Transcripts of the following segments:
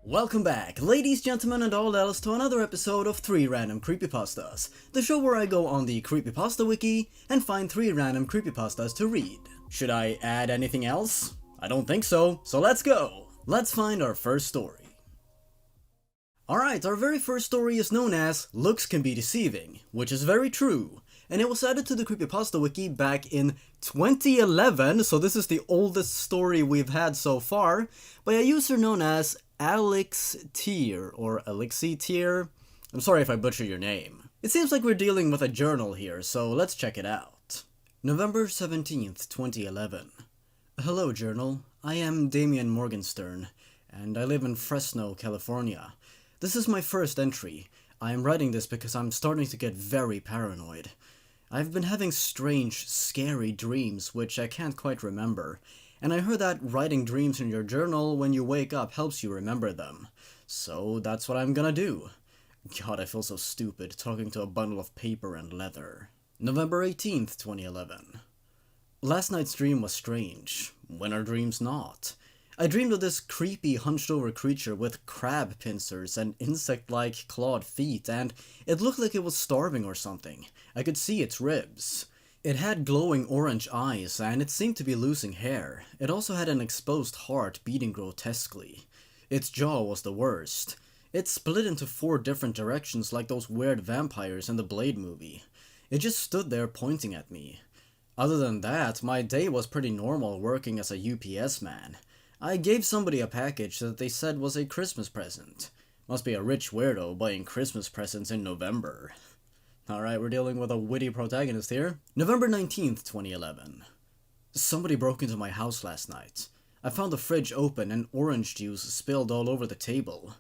Welcome back, ladies, gentlemen, and all else, to another episode of 3 Random Creepypastas, the show where I go on the Creepypasta wiki and find 3 random creepypastas to read. Should I add anything else? I don't think so let's go! Let's find our first story. Alright, our very first story is known as Looks Can Be Deceiving, which is very true, and it was added to the Creepypasta wiki back in 2011, so this is the oldest story we've had so far, by a user known as Alixtier, or Alixitier. I'm sorry if I butcher your name. It seems like we're dealing with a journal here, so let's check it out. November 17th, 2011. Hello, journal. I am Damien Morgenstern, and I live in Fresno, California. This is my first entry. I am writing this because I'm starting to get very paranoid. I've been having strange, scary dreams which I can't quite remember, and I heard that writing dreams in your journal when you wake up helps you remember them. So that's what I'm gonna do. God, I feel so stupid talking to a bundle of paper and leather. November 18th, 2011. Last night's dream was strange. When are dreams not? I dreamed of this creepy hunched-over creature with crab pincers and insect-like clawed feet, and it looked like it was starving or something. I could see its ribs. It had glowing orange eyes, and it seemed to be losing hair. It also had an exposed heart beating grotesquely. Its jaw was the worst. It split into 4 different directions like those weird vampires in the Blade movie. It just stood there pointing at me. Other than that, my day was pretty normal working as a UPS man. I gave somebody a package that they said was a Christmas present. Must be a rich weirdo buying Christmas presents in November. Alright, we're dealing with a witty protagonist here. November 19th, 2011. Somebody broke into my house last night. I found the fridge open and orange juice spilled all over the table.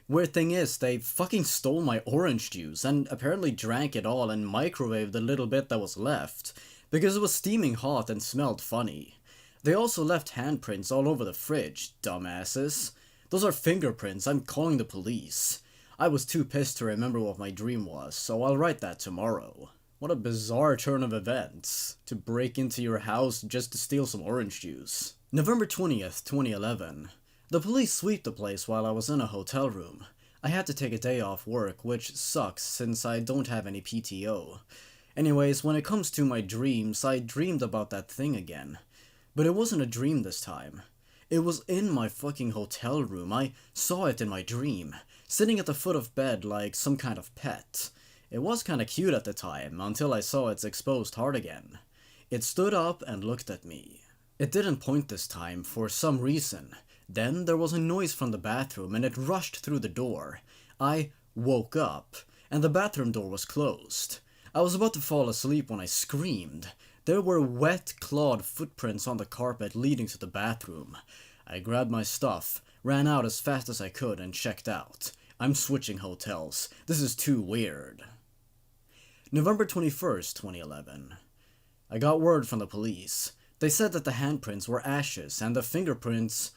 Weird thing is, they fucking stole my orange juice and apparently drank it all and microwaved the little bit that was left, because it was steaming hot and smelled funny. They also left handprints all over the fridge, dumbasses. Those are fingerprints, I'm calling the police. I was too pissed to remember what my dream was, so I'll write that tomorrow. What a bizarre turn of events, to break into your house just to steal some orange juice. November 20th, 2011. The police swept the place while I was in a hotel room. I had to take a day off work, which sucks since I don't have any PTO. Anyways, when it comes to my dreams, I dreamed about that thing again. But it wasn't a dream this time. It was in my fucking hotel room. I saw it in my dream, sitting at the foot of bed like some kind of pet. It was kinda cute at the time, until I saw its exposed heart again. It stood up and looked at me. It didn't point this time, for some reason. Then there was a noise from the bathroom and it rushed through the door. I woke up, and the bathroom door was closed. I was about to fall asleep when I screamed. There were wet, clawed footprints on the carpet leading to the bathroom. I grabbed my stuff, ran out as fast as I could, and checked out. I'm switching hotels. This is too weird. November 21st, 2011. I got word from the police. They said that the handprints were ashes and the fingerprints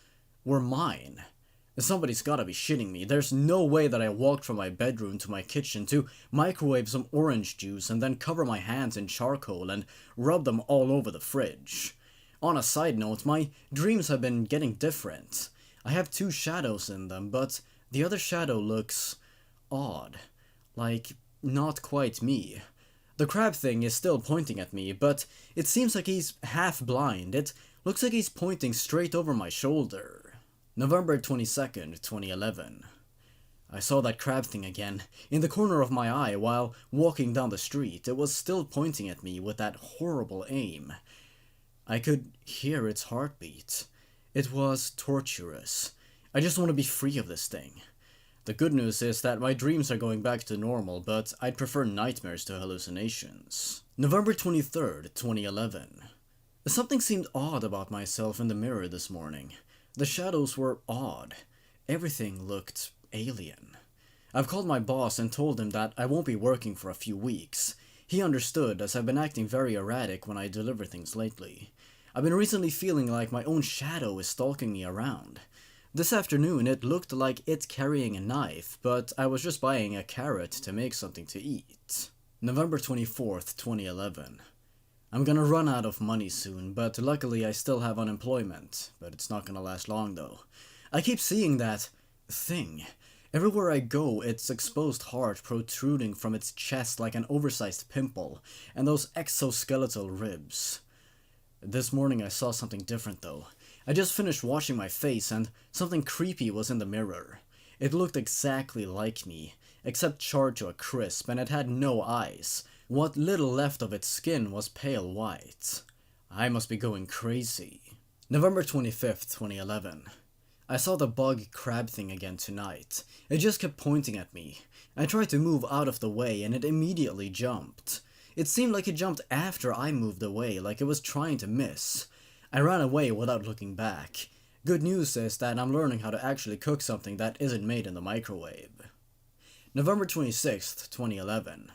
were mine. Somebody's gotta be shitting me. There's no way that I walked from my bedroom to my kitchen to microwave some orange juice and then cover my hands in charcoal and rub them all over the fridge. On a side note, my dreams have been getting different. I have 2 shadows in them, but the other shadow looks odd. Like, not quite me. The crab thing is still pointing at me, but it seems like he's half blind. It looks like he's pointing straight over my shoulder. November 22nd, 2011. I saw that crab thing again, in the corner of my eye while walking down the street. It was still pointing at me with that horrible aim. I could hear its heartbeat. It was torturous. I just want to be free of this thing. The good news is that my dreams are going back to normal, but I'd prefer nightmares to hallucinations. November 23rd, 2011. Something seemed odd about myself in the mirror this morning. The shadows were odd. Everything looked alien. I've called my boss and told him that I won't be working for a few weeks. He understood, as I've been acting very erratic when I deliver things lately. I've been recently feeling like my own shadow is stalking me around. This afternoon it looked like it carrying a knife, but I was just buying a carrot to make something to eat. November 24th, 2011. I'm gonna run out of money soon, but luckily I still have unemployment. But it's not gonna last long though. I keep seeing that thing. Everywhere I go, its exposed heart protruding from its chest like an oversized pimple, and those exoskeletal ribs. This morning I saw something different though. I just finished washing my face and something creepy was in the mirror. It looked exactly like me, except charred to a crisp, and it had no eyes. What little left of its skin was pale white. I must be going crazy. November 25th, 2011. I saw the bug crab thing again tonight. It just kept pointing at me. I tried to move out of the way and it immediately jumped. It seemed like it jumped after I moved away, like it was trying to miss. I ran away without looking back. Good news is that I'm learning how to actually cook something that isn't made in the microwave. November 26th, 2011.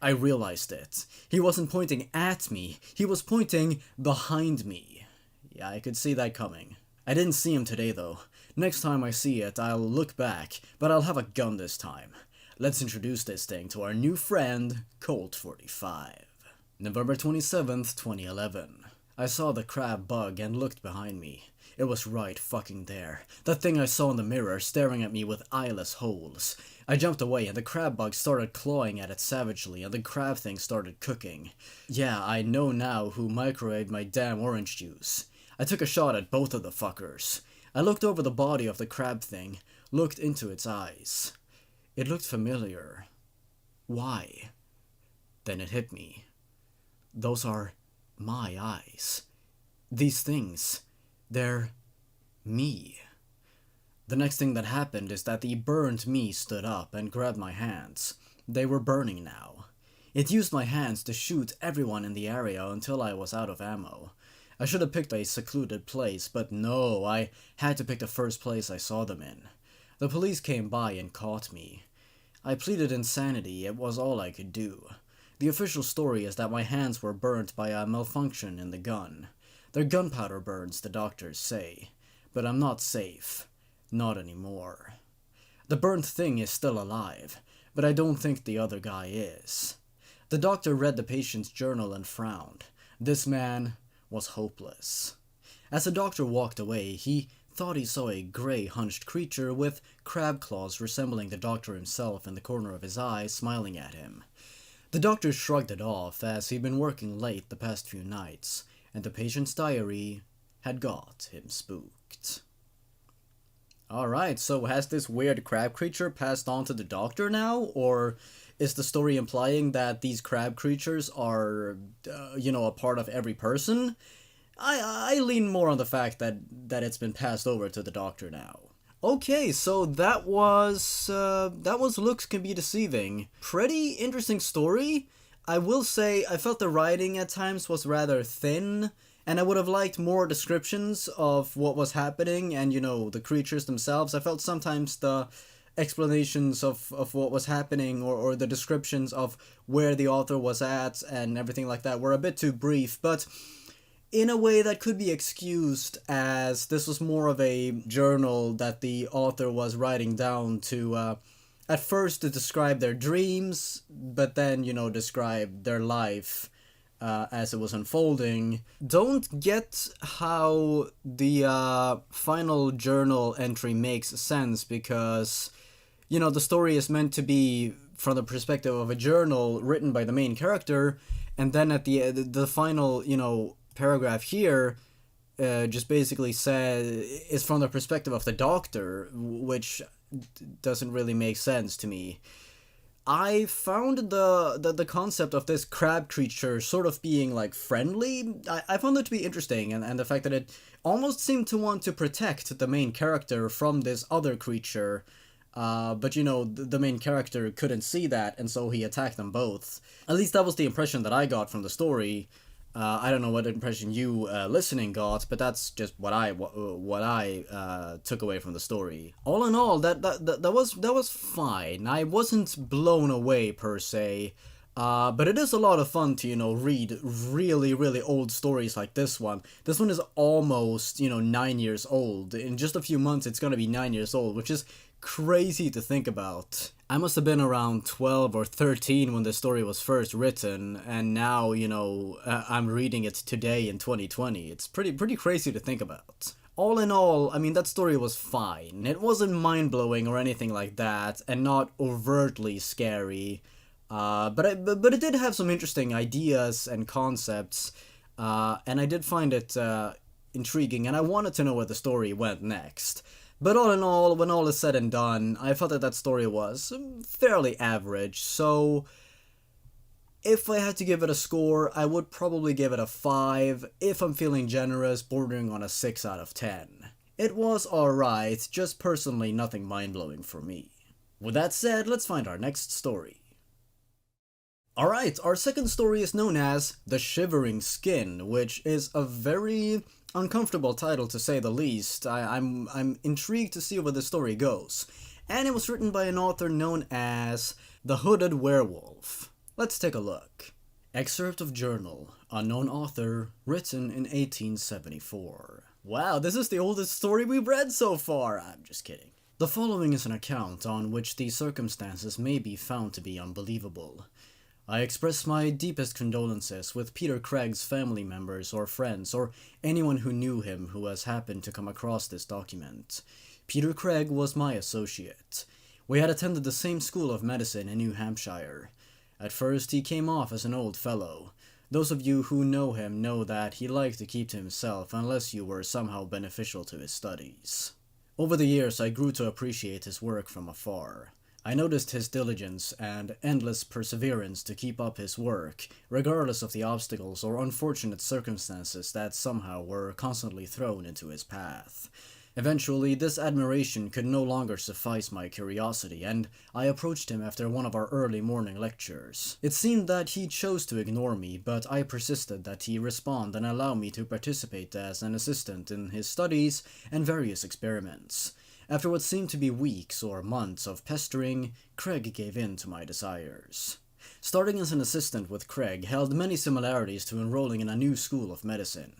I realized it. He wasn't pointing at me, he was pointing behind me. Yeah, I could see that coming. I didn't see him today though. Next time I see it, I'll look back, but I'll have a gun this time. Let's introduce this thing to our new friend, Colt 45. November 27th, 2011. I saw the crab bug and looked behind me. It was right fucking there. That thing I saw in the mirror staring at me with eyeless holes. I jumped away and the crab bug started clawing at it savagely and the crab thing started cooking. Yeah, I know now who microwaved my damn orange juice. I took a shot at both of the fuckers. I looked over the body of the crab thing, looked into its eyes. It looked familiar. Why? Then it hit me. Those are my eyes. These things, they're me. The next thing that happened is that the burned me stood up and grabbed my hands. They were burning now. It used my hands to shoot everyone in the area until I was out of ammo. I should have picked a secluded place, but no, I had to pick the first place I saw them in. The police came by and caught me. I pleaded insanity, it was all I could do. The official story is that my hands were burnt by a malfunction in the gun. They're gunpowder burns, the doctors say. But I'm not safe. Not anymore. The burnt thing is still alive, but I don't think the other guy is. The doctor read the patient's journal and frowned. This man was hopeless. As the doctor walked away, he thought he saw a gray, hunched creature with crab claws resembling the doctor himself in the corner of his eye, smiling at him. The doctor shrugged it off, as he'd been working late the past few nights, and the patient's diary had got him spooked. Alright, so has this weird crab creature passed on to the doctor now, or is the story implying that these crab creatures are, a part of every person? I lean more on the fact that it's been passed over to the doctor now. Okay, so that was Looks Can Be Deceiving. Pretty interesting story. I will say I felt the writing at times was rather thin, and I would have liked more descriptions of what was happening and, the creatures themselves. I felt sometimes the explanations of what was happening or the descriptions of where the author was at and everything like that were a bit too brief, but in a way that could be excused, as this was more of a journal that the author was writing down to, at first to describe their dreams, but then, describe their life as it was unfolding. Don't get how the final journal entry makes sense, because, the story is meant to be from the perspective of a journal written by the main character, and then at the final, paragraph here just basically says is from the perspective of the doctor, which doesn't really make sense to me. I found the concept of this crab creature sort of being like friendly. I found it to be interesting, and the fact that it almost seemed to want to protect the main character from this other creature, but the main character couldn't see that, and so he attacked them both. At least that was the impression that I got from the story. I don't know what impression you listening got, but that's just what I took away from the story. All in all, that was fine. I wasn't blown away per se, but it is a lot of fun to read really, really old stories like this one. This one is almost 9 years old. In just a few months, it's gonna be 9 years old, which is crazy to think about. I must have been around 12 or 13 when the story was first written, and now, I'm reading it today in 2020. It's pretty crazy to think about. All in all, I mean, that story was fine. It wasn't mind-blowing or anything like that, and not overtly scary. But it did have some interesting ideas and concepts, and I did find it intriguing, and I wanted to know where the story went next. But all in all, when all is said and done, I felt that that story was fairly average, so if I had to give it a score, I would probably give it a 5, if I'm feeling generous, bordering on a 6 out of 10. It was alright, just personally nothing mind-blowing for me. With that said, let's find our next story. Alright, our second story is known as The Shivering Skin, which is a very uncomfortable title to say the least. I'm intrigued to see where the story goes. And it was written by an author known as The Hooded Werewolf. Let's take a look. Excerpt of journal, unknown author, written in 1874. Wow, this is the oldest story we've read so far. I'm just kidding. The following is an account on which the circumstances may be found to be unbelievable. I express my deepest condolences with Peter Craig's family members or friends or anyone who knew him who has happened to come across this document. Peter Craig was my associate. We had attended the same school of medicine in New Hampshire. At first, he came off as an old fellow. Those of you who know him know that he liked to keep to himself unless you were somehow beneficial to his studies. Over the years, I grew to appreciate his work from afar. I noticed his diligence and endless perseverance to keep up his work, regardless of the obstacles or unfortunate circumstances that somehow were constantly thrown into his path. Eventually, this admiration could no longer suffice my curiosity, and I approached him after one of our early morning lectures. It seemed that he chose to ignore me, but I persisted that he respond and allow me to participate as an assistant in his studies and various experiments. After what seemed to be weeks or months of pestering, Craig gave in to my desires. Starting as an assistant with Craig held many similarities to enrolling in a new school of medicine.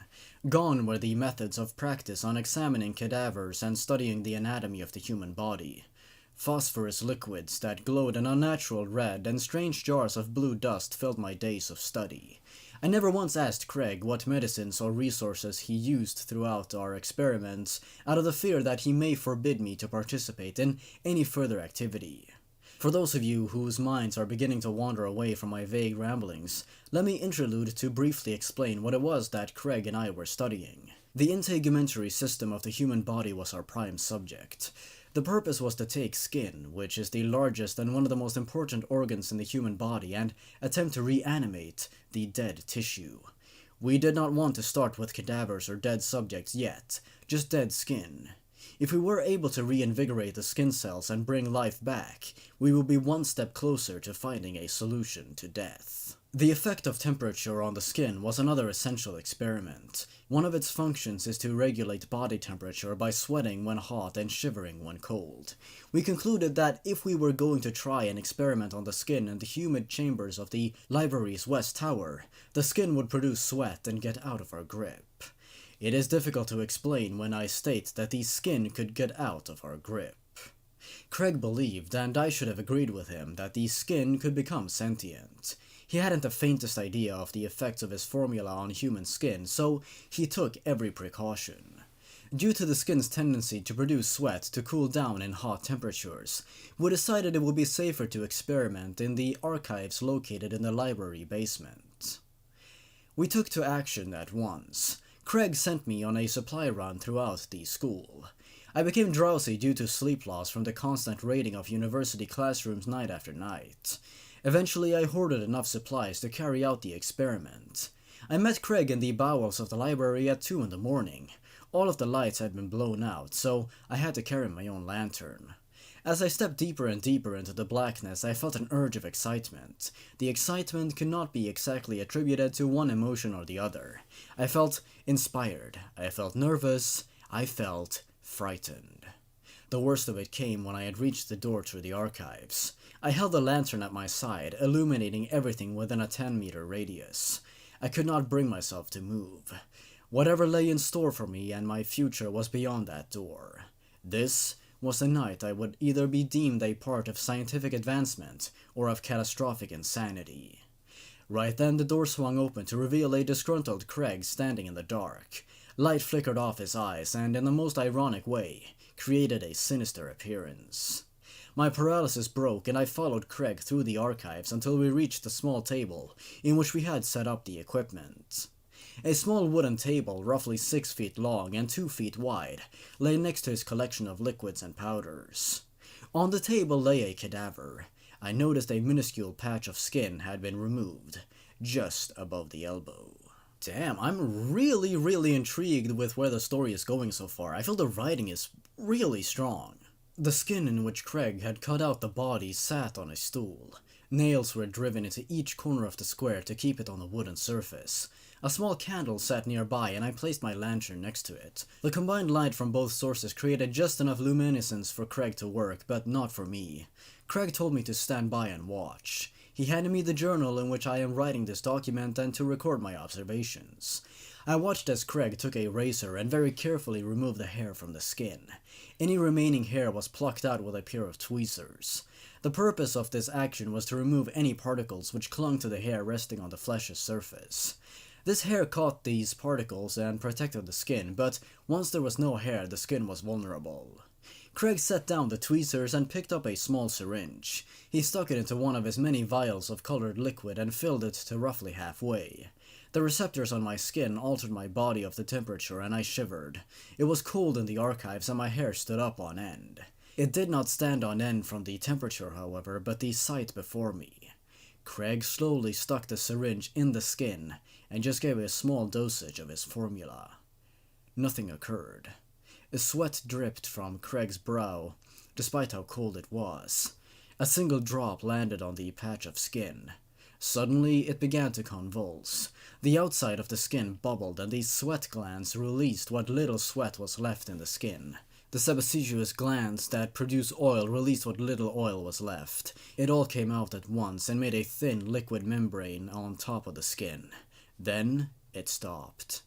Gone were the methods of practice on examining cadavers and studying the anatomy of the human body. Phosphorus liquids that glowed an unnatural red and strange jars of blue dust filled my days of study. I never once asked Craig what medicines or resources he used throughout our experiments, out of the fear that he may forbid me to participate in any further activity. For those of you whose minds are beginning to wander away from my vague ramblings, let me interlude to briefly explain what it was that Craig and I were studying. The integumentary system of the human body was our prime subject. The purpose was to take skin, which is the largest and one of the most important organs in the human body, and attempt to reanimate the dead tissue. We did not want to start with cadavers or dead subjects yet, just dead skin. If we were able to reinvigorate the skin cells and bring life back, we will be one step closer to finding a solution to death. The effect of temperature on the skin was another essential experiment. One of its functions is to regulate body temperature by sweating when hot and shivering when cold. We concluded that if we were going to try an experiment on the skin in the humid chambers of the library's West Tower, the skin would produce sweat and get out of our grip. It is difficult to explain when I state that the skin could get out of our grip. Craig believed, and I should have agreed with him, that the skin could become sentient. He hadn't the faintest idea of the effects of his formula on human skin, so he took every precaution. Due to the skin's tendency to produce sweat to cool down in hot temperatures, we decided it would be safer to experiment in the archives located in the library basement. We took to action at once. Craig sent me on a supply run throughout the school. I became drowsy due to sleep loss from the constant raiding of university classrooms night after night. Eventually, I hoarded enough supplies to carry out the experiment. I met Craig in the bowels of the library at 2 in the morning. All of the lights had been blown out, so I had to carry my own lantern. As I stepped deeper and deeper into the blackness, I felt an urge of excitement. The excitement could not be exactly attributed to one emotion or the other. I felt inspired, I felt nervous, I felt frightened. The worst of it came when I had reached the door to the archives. I held the lantern at my side, illuminating everything within a 10-meter radius. I could not bring myself to move. Whatever lay in store for me and my future was beyond that door. This was the night I would either be deemed a part of scientific advancement or of catastrophic insanity. Right then, the door swung open to reveal a disgruntled Craig standing in the dark. Light flickered off his eyes and, in the most ironic way, created a sinister appearance. My paralysis broke and I followed Craig through the archives until we reached the small table in which we had set up the equipment. A small wooden table, roughly 6 feet long and 2 feet wide, lay next to his collection of liquids and powders. On the table lay a cadaver. I noticed a minuscule patch of skin had been removed, just above the elbow. Damn, I'm really intrigued with where the story is going so far. I feel the writing is really strong. The skin in which Craig had cut out the body sat on a stool. Nails were driven into each corner of the square to keep it on the wooden surface. A small candle sat nearby and I placed my lantern next to it. The combined light from both sources created just enough luminescence for Craig to work, but not for me. Craig told me to stand by and watch. He handed me the journal in which I am writing this document and to record my observations. I watched as Craig took a razor and very carefully removed the hair from the skin. Any remaining hair was plucked out with a pair of tweezers. The purpose of this action was to remove any particles which clung to the hair resting on the flesh's surface. This hair caught these particles and protected the skin, but once there was no hair, the skin was vulnerable. Craig set down the tweezers and picked up a small syringe. He stuck it into one of his many vials of colored liquid and filled it to roughly halfway. The receptors on my skin altered my body of the temperature and I shivered. It was cold in the archives and my hair stood up on end. It did not stand on end from the temperature, however, but the sight before me. Craig slowly stuck the syringe in the skin and just gave a small dosage of his formula. Nothing occurred. A sweat dripped from Craig's brow, despite how cold it was. A single drop landed on the patch of skin. Suddenly, it began to convulse. The outside of the skin bubbled and the sweat glands released what little sweat was left in the skin. The sebaceous glands that produce oil released what little oil was left. It all came out at once and made a thin liquid membrane on top of the skin. Then, it stopped.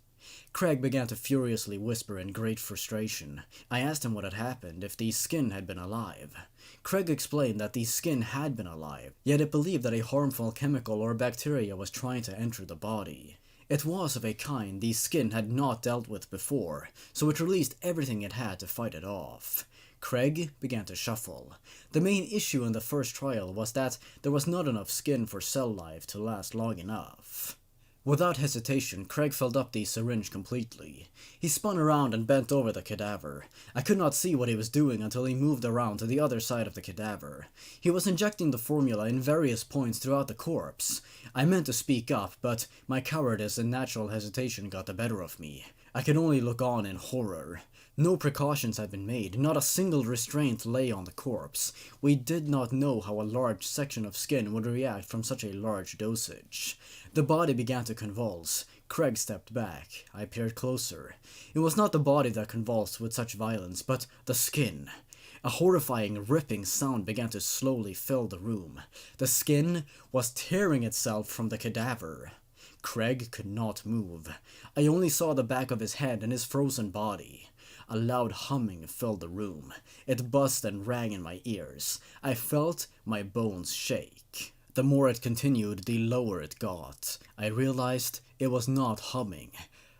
Craig began to furiously whisper in great frustration. I asked him what had happened, if the skin had been alive. Craig explained that the skin had been alive, yet it believed that a harmful chemical or bacteria was trying to enter the body. It was of a kind the skin had not dealt with before, so it released everything it had to fight it off. Craig began to shuffle. The main issue in the first trial was that there was not enough skin for cell life to last long enough. Without hesitation, Craig filled up the syringe completely. He spun around and bent over the cadaver. I could not see what he was doing until he moved around to the other side of the cadaver. He was injecting the formula in various points throughout the corpse. I meant to speak up, but my cowardice and natural hesitation got the better of me. I could only look on in horror. No precautions had been made, not a single restraint lay on the corpse. We did not know how a large section of skin would react from such a large dosage. The body began to convulse. Craig stepped back. I peered closer. It was not the body that convulsed with such violence, but the skin. A horrifying, ripping sound began to slowly fill the room. The skin was tearing itself from the cadaver. Craig could not move. I only saw the back of his head and his frozen body. A loud humming filled the room. It buzzed and rang in my ears. I felt my bones shake. The more it continued, the lower it got. I realized it was not humming,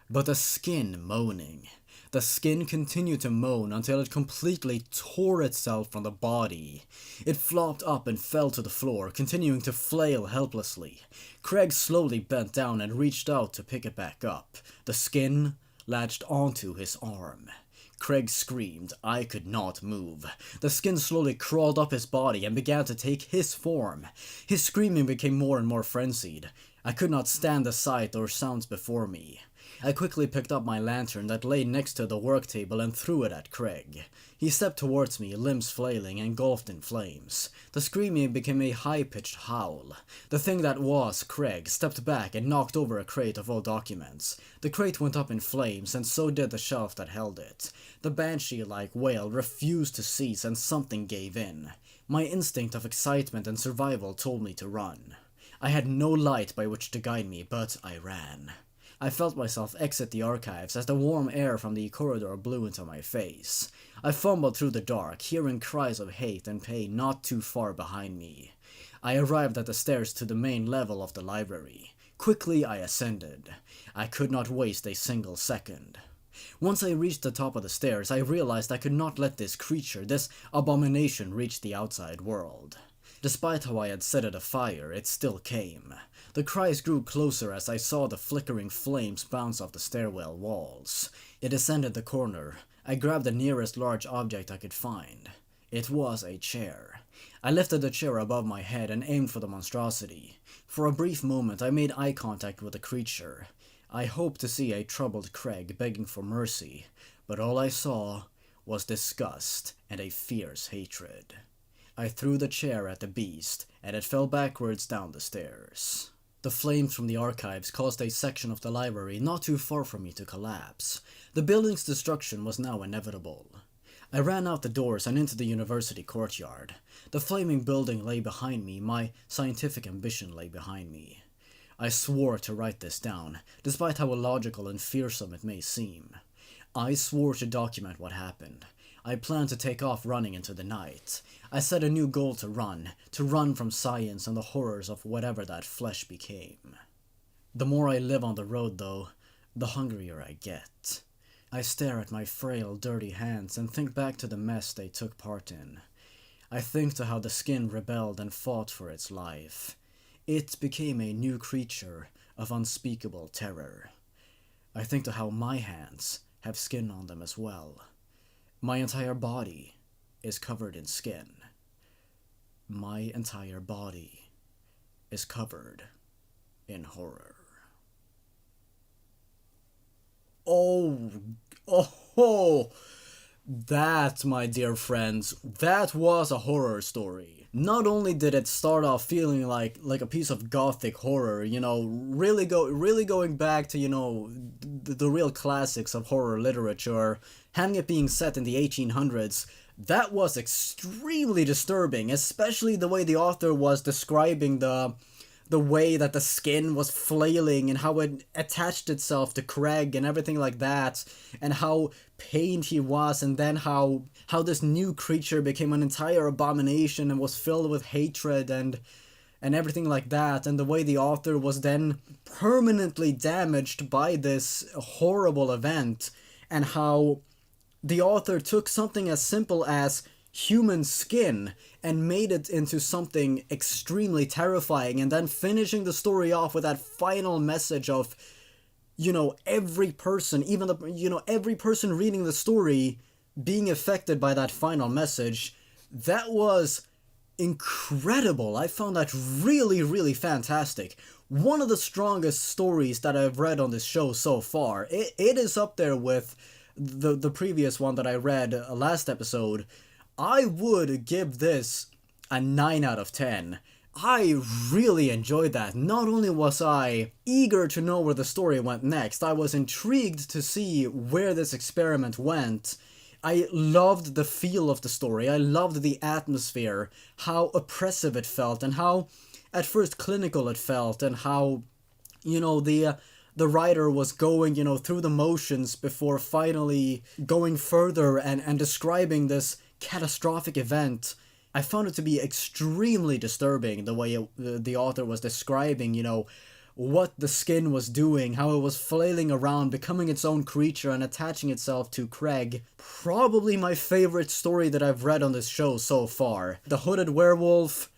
but the skin moaning. The skin continued to moan until it completely tore itself from the body. It flopped up and fell to the floor, continuing to flail helplessly. Craig slowly bent down and reached out to pick it back up. The skin latched onto his arm. Craig screamed. I could not move. The skin slowly crawled up his body and began to take his form. His screaming became more and more frenzied. I could not stand the sight or sounds before me. I quickly picked up my lantern that lay next to the work table and threw it at Craig. He stepped towards me, limbs flailing, engulfed in flames. The screaming became a high-pitched howl. The thing that was Craig stepped back and knocked over a crate of old documents. The crate went up in flames, and so did the shelf that held it. The banshee-like wail refused to cease, and something gave in. My instinct of excitement and survival told me to run. I had no light by which to guide me, but I ran. I felt myself exit the archives as the warm air from the corridor blew into my face. I fumbled through the dark, hearing cries of hate and pain not too far behind me. I arrived at the stairs to the main level of the library. Quickly I ascended. I could not waste a single second. Once I reached the top of the stairs, I realized I could not let this creature, this abomination, reach the outside world. Despite how I had set it afire, it still came. The cries grew closer as I saw the flickering flames bounce off the stairwell walls. It ascended the corner. I grabbed the nearest large object I could find. It was a chair. I lifted the chair above my head and aimed for the monstrosity. For a brief moment, I made eye contact with the creature. I hoped to see a troubled Craig begging for mercy, but all I saw was disgust and a fierce hatred. I threw the chair at the beast, and it fell backwards down the stairs. The flames from the archives caused a section of the library not too far from me to collapse. The building's destruction was now inevitable. I ran out the doors and into the university courtyard. The flaming building lay behind me, my scientific ambition lay behind me. I swore to write this down, despite how illogical and fearsome it may seem. I swore to document what happened. I planned to take off running into the night. I set a new goal to run from science and the horrors of whatever that flesh became. The more I live on the road, though, the hungrier I get. I stare at my frail, dirty hands and think back to the mess they took part in. I think to how the skin rebelled and fought for its life. It became a new creature of unspeakable terror. I think to how my hands have skin on them as well. My entire body is covered in skin. My entire body is covered in horror. Oh, that, my dear friends, that was a horror story. Not only did it start off feeling like a piece of gothic horror, really going back to, the real classics of horror literature, having it being set in the 1800s, that was extremely disturbing, especially the way the author was describing the way that the skin was flailing and how it attached itself to Craig and everything like that, and how pained he was, and then how this new creature became an entire abomination and was filled with hatred and everything like that, and the way the author was then permanently damaged by this horrible event, and how the author took something as simple as human skin and made it into something extremely terrifying, and then finishing the story off with that final message of, every person, even every person reading the story being affected by that final message. That was incredible. I found that really, really fantastic. One of the strongest stories that I've read on this show so far. It is up there with the previous one that I read last episode. I would give this a 9 out of 10. I really enjoyed that. Not only was I eager to know where the story went next, I was intrigued to see where this experiment went. I loved the feel of the story. I loved the atmosphere, how oppressive it felt, and how at first clinical it felt, and how, the writer was going, through the motions before finally going further and describing this catastrophic event. I found it to be extremely disturbing, the way the author was describing, what the skin was doing, how it was flailing around, becoming its own creature and attaching itself to Craig. Probably my favorite story that I've read on this show so far. The Hooded Werewolf,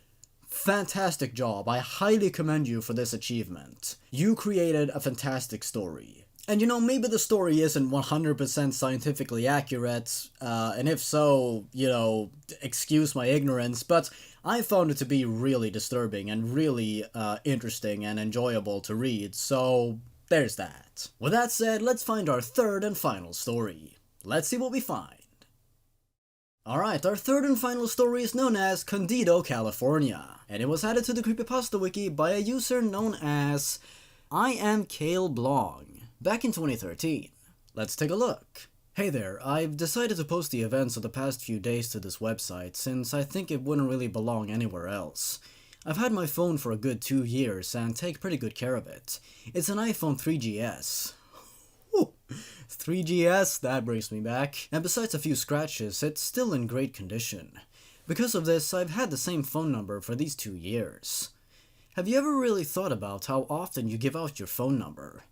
fantastic job. I highly commend you for this achievement. You created a fantastic story. And maybe the story isn't 100% scientifically accurate, and if so, excuse my ignorance, but I found it to be really disturbing and really interesting and enjoyable to read, so there's that. With that said, let's find our third and final story. Let's see what we find. Alright, our third and final story is known as Escondido California, and it was added to the Creepypasta wiki by a user known as I am Kale Blong back in 2013. Let's take a look. Hey there, I've decided to post the events of the past few days to this website since I think it wouldn't really belong anywhere else. I've had my phone for a good 2 years and take pretty good care of it. It's an iPhone 3GS. Whew. 3GS, that brings me back. And besides a few scratches, it's still in great condition. Because of this, I've had the same phone number for these 2 years. Have you ever really thought about how often you give out your phone number?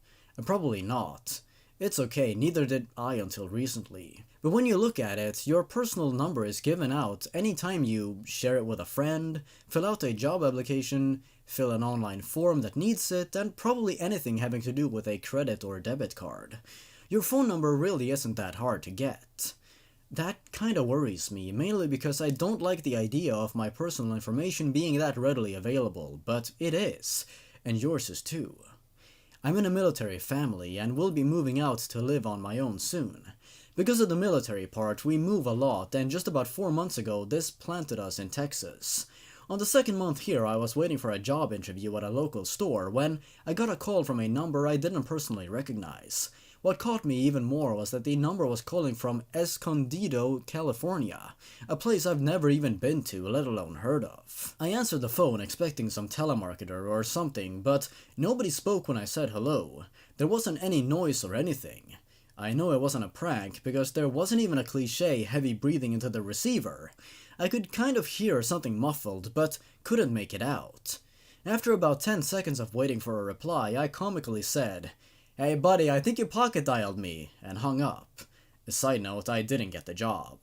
Probably not. It's okay, neither did I until recently. But when you look at it, your personal number is given out anytime you share it with a friend, fill out a job application, fill an online form that needs it, and probably anything having to do with a credit or debit card. Your phone number really isn't that hard to get. That kinda worries me, mainly because I don't like the idea of my personal information being that readily available, but it is, and yours is too. I'm in a military family and will be moving out to live on my own soon. Because of the military part, we move a lot, and just about 4 months ago this planted us in Texas. On the second month here, I was waiting for a job interview at a local store when I got a call from a number I didn't personally recognize. What caught me even more was that the number was calling from Escondido, California, a place I've never even been to, let alone heard of. I answered the phone expecting some telemarketer or something, but nobody spoke when I said hello. There wasn't any noise or anything. I know it wasn't a prank because there wasn't even a cliche heavy breathing into the receiver. I could kind of hear something muffled, but couldn't make it out. After about 10 seconds of waiting for a reply, I comically said, "Hey buddy, I think you pocket dialed me," and hung up. A side note, I didn't get the job.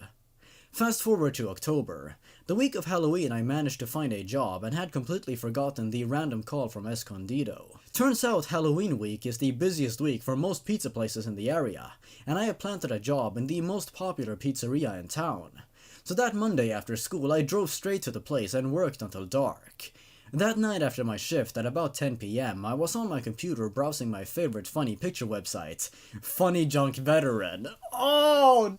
Fast forward to October. The week of Halloween I managed to find a job and had completely forgotten the random call from Escondido. Turns out Halloween week is the busiest week for most pizza places in the area, and I had planted a job in the most popular pizzeria in town. So that Monday after school I drove straight to the place and worked until dark. That night after my shift at about 10 p.m. I was on my computer browsing my favorite funny picture website, Funny Junk Veteran. Oh,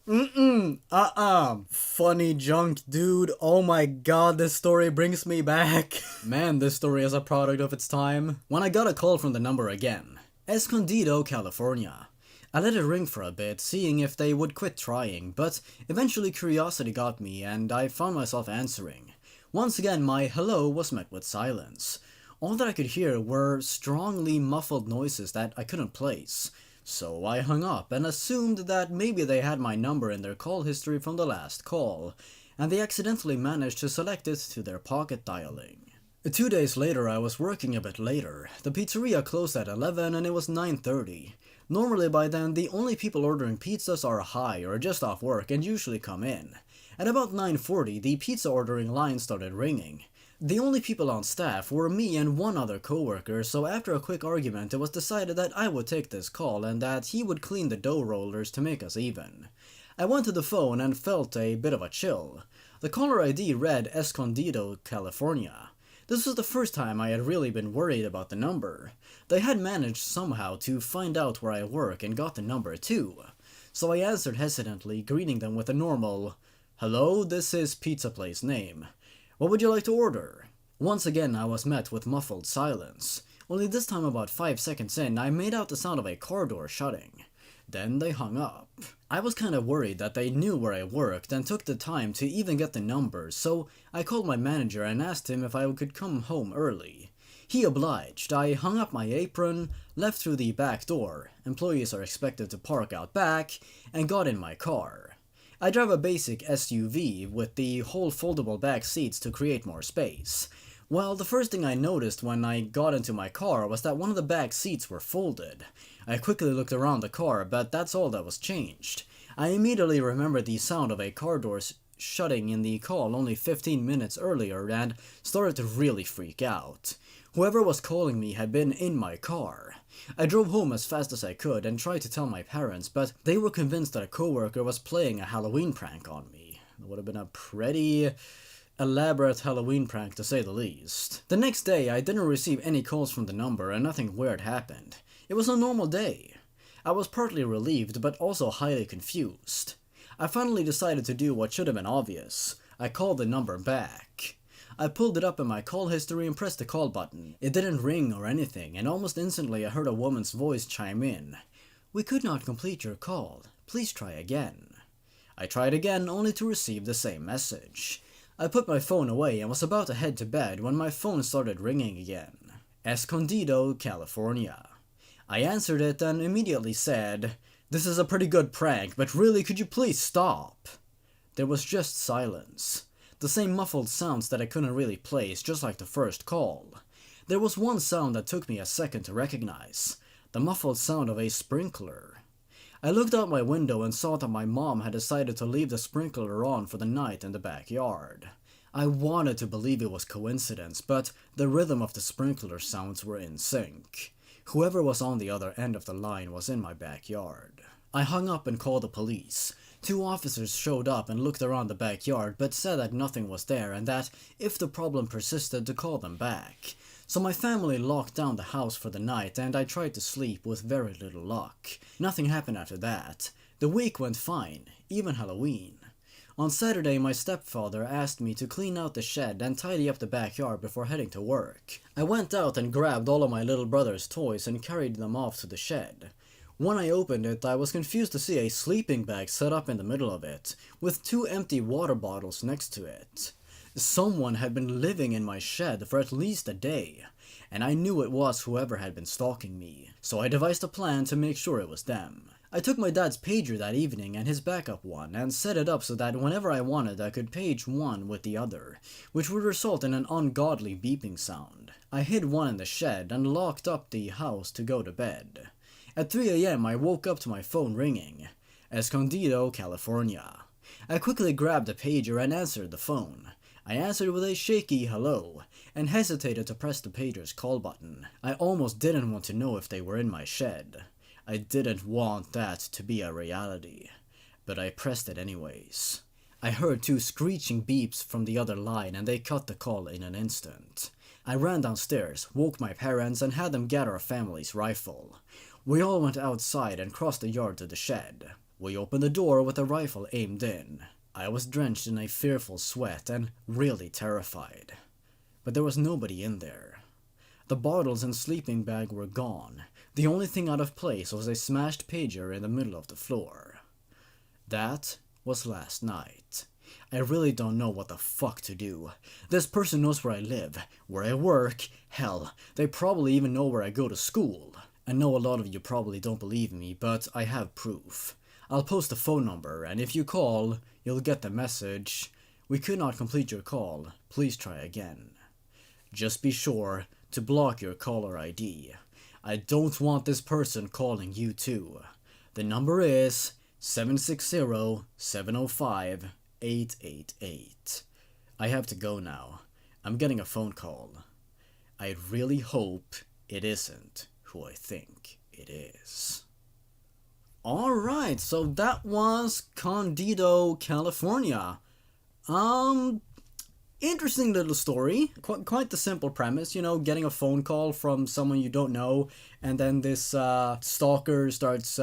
Funny Junk, dude. Oh my god, this story brings me back. Man, this story is a product of its time. When I got a call from the number again, Escondido, California. I let it ring for a bit, seeing if they would quit trying, but eventually curiosity got me and I found myself answering. Once again, my hello was met with silence. All that I could hear were strongly muffled noises that I couldn't place. So I hung up and assumed that maybe they had my number in their call history from the last call, and they accidentally managed to select it to their pocket dialing. 2 days later, I was working a bit later. The pizzeria closed at 11 and it was 9:30. Normally by then, the only people ordering pizzas are high or just off work and usually come in. At about 9:40, the pizza ordering line started ringing. The only people on staff were me and one other coworker, so after a quick argument it was decided that I would take this call and that he would clean the dough rollers to make us even. I went to the phone and felt a bit of a chill. The caller ID read Escondido, California. This was the first time I had really been worried about the number. They had managed somehow to find out where I work and got the number too. So I answered hesitantly, greeting them with a normal, "Hello, this is pizza place name. What would you like to order?" Once again I was met with muffled silence. Only this time about 5 seconds in, I made out the sound of a car door shutting. Then they hung up. I was kinda worried that they knew where I worked and took the time to even get the number, so I called my manager and asked him if I could come home early. He obliged. I hung up my apron, left through the back door, employees are expected to park out back, and got in my car. I drive a basic SUV with the whole foldable back seats to create more space. Well, the first thing I noticed when I got into my car was that one of the back seats were folded. I quickly looked around the car, but that's all that was changed. I immediately remembered the sound of a car door shutting in the call only 15 minutes earlier and started to really freak out. Whoever was calling me had been in my car. I drove home as fast as I could and tried to tell my parents, but they were convinced that a coworker was playing a Halloween prank on me. It would have been a pretty elaborate Halloween prank to say the least. The next day, I didn't receive any calls from the number and nothing weird happened. It was a normal day. I was partly relieved, but also highly confused. I finally decided to do what should have been obvious. I called the number back. I pulled it up in my call history and pressed the call button. It didn't ring or anything, and almost instantly I heard a woman's voice chime in. "We could not complete your call. Please try again." I tried again, only to receive the same message. I put my phone away and was about to head to bed when my phone started ringing again. Escondido, California. I answered it and immediately said, "This is a pretty good prank, but really, could you please stop?" There was just silence. The same muffled sounds that I couldn't really place, just like the first call. There was one sound that took me a second to recognize. The muffled sound of a sprinkler. I looked out my window and saw that my mom had decided to leave the sprinkler on for the night in the backyard. I wanted to believe it was coincidence, but the rhythm of the sprinkler sounds were in sync. Whoever was on the other end of the line was in my backyard. I hung up and called the police. 2 officers showed up and looked around the backyard, but said that nothing was there and that if the problem persisted to call them back. So my family locked down the house for the night and I tried to sleep with very little luck. Nothing happened after that. The week went fine, even Halloween. On Saturday, my stepfather asked me to clean out the shed and tidy up the backyard before heading to work. I went out and grabbed all of my little brother's toys and carried them off to the shed. When I opened it, I was confused to see a sleeping bag set up in the middle of it, with 2 empty water bottles next to it. Someone had been living in my shed for at least a day, and I knew it was whoever had been stalking me, so I devised a plan to make sure it was them. I took my dad's pager that evening and his backup one and set it up so that whenever I wanted I could page one with the other, which would result in an ungodly beeping sound. I hid one in the shed and locked up the house to go to bed. At 3 a.m. I woke up to my phone ringing. Escondido, California. I quickly grabbed the pager and answered the phone. I answered with a shaky hello, and hesitated to press the pager's call button. I almost didn't want to know if they were in my shed. I didn't want that to be a reality, but I pressed it anyways. I heard 2 screeching beeps from the other line and they cut the call in an instant. I ran downstairs, woke my parents and had them get our family's rifle. We all went outside and crossed the yard to the shed. We opened the door with the rifle aimed in. I was drenched in a fearful sweat and really terrified. But there was nobody in there. The bottles and sleeping bag were gone. The only thing out of place was a smashed pager in the middle of the floor. That was last night. I really don't know what the fuck to do. This person knows where I live, where I work, hell, they probably even know where I go to school. I know a lot of you probably don't believe me, but I have proof. I'll post the phone number, and if you call, you'll get the message. We could not complete your call. Please try again. Just be sure to block your caller ID. I don't want this person calling you too. The number is 760-705-888. I have to go now. I'm getting a phone call. I really hope it isn't who I think it is. Alright, so that was Escondido, California. Interesting little story. Quite the simple premise, you know, getting a phone call from someone you don't know, and then this stalker starts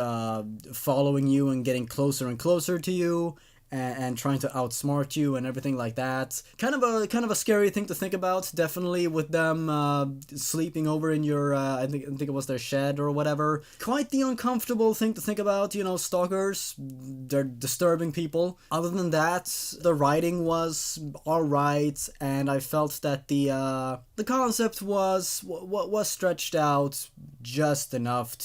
following you and getting closer and closer to you, and trying to outsmart you and everything like that. Kind of a scary thing to think about, definitely, with them sleeping over in your I think it was their shed or whatever. Quite the uncomfortable thing to think about, you know, stalkers, they're disturbing people. Other than that, the writing was alright, and I felt that the concept was stretched out just enough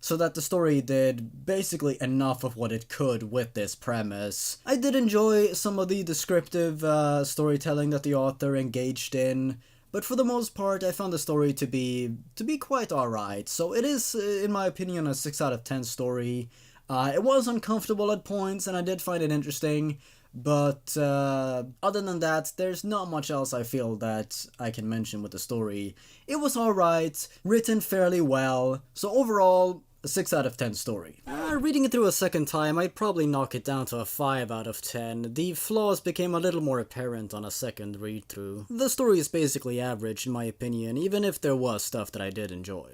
so that the story did basically enough of what it could with this premise. I did enjoy some of the descriptive storytelling that the author engaged in, but for the most part I found the story to be quite alright. So it is, in my opinion, a 6 out of 10 story. It was uncomfortable at points and I did find it interesting, but other than that, there's not much else I feel that I can mention with the story. It was alright, written fairly well, so overall, a 6 out of 10 story. Reading it through a second time, I'd probably knock it down to a 5 out of 10. The flaws became a little more apparent on a second read-through. The story is basically average in my opinion, even if there was stuff that I did enjoy.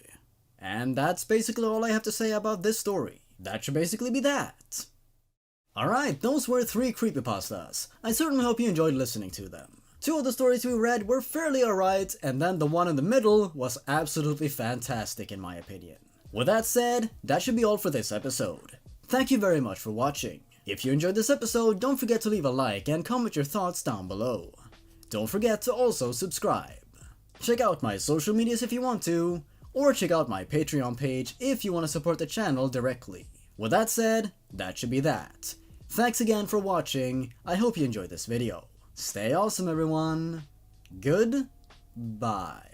And that's basically all I have to say about this story. That should basically be that. Alright, those were 3 creepypastas. I certainly hope you enjoyed listening to them. 2 of the stories we read were fairly alright, and then the one in the middle was absolutely fantastic in my opinion. With that said, that should be all for this episode. Thank you very much for watching. If you enjoyed this episode, don't forget to leave a like and comment your thoughts down below. Don't forget to also subscribe. Check out my social medias if you want to, or check out my Patreon page if you want to support the channel directly. With that said, that should be that. Thanks again for watching, I hope you enjoyed this video. Stay awesome everyone. Goodbye.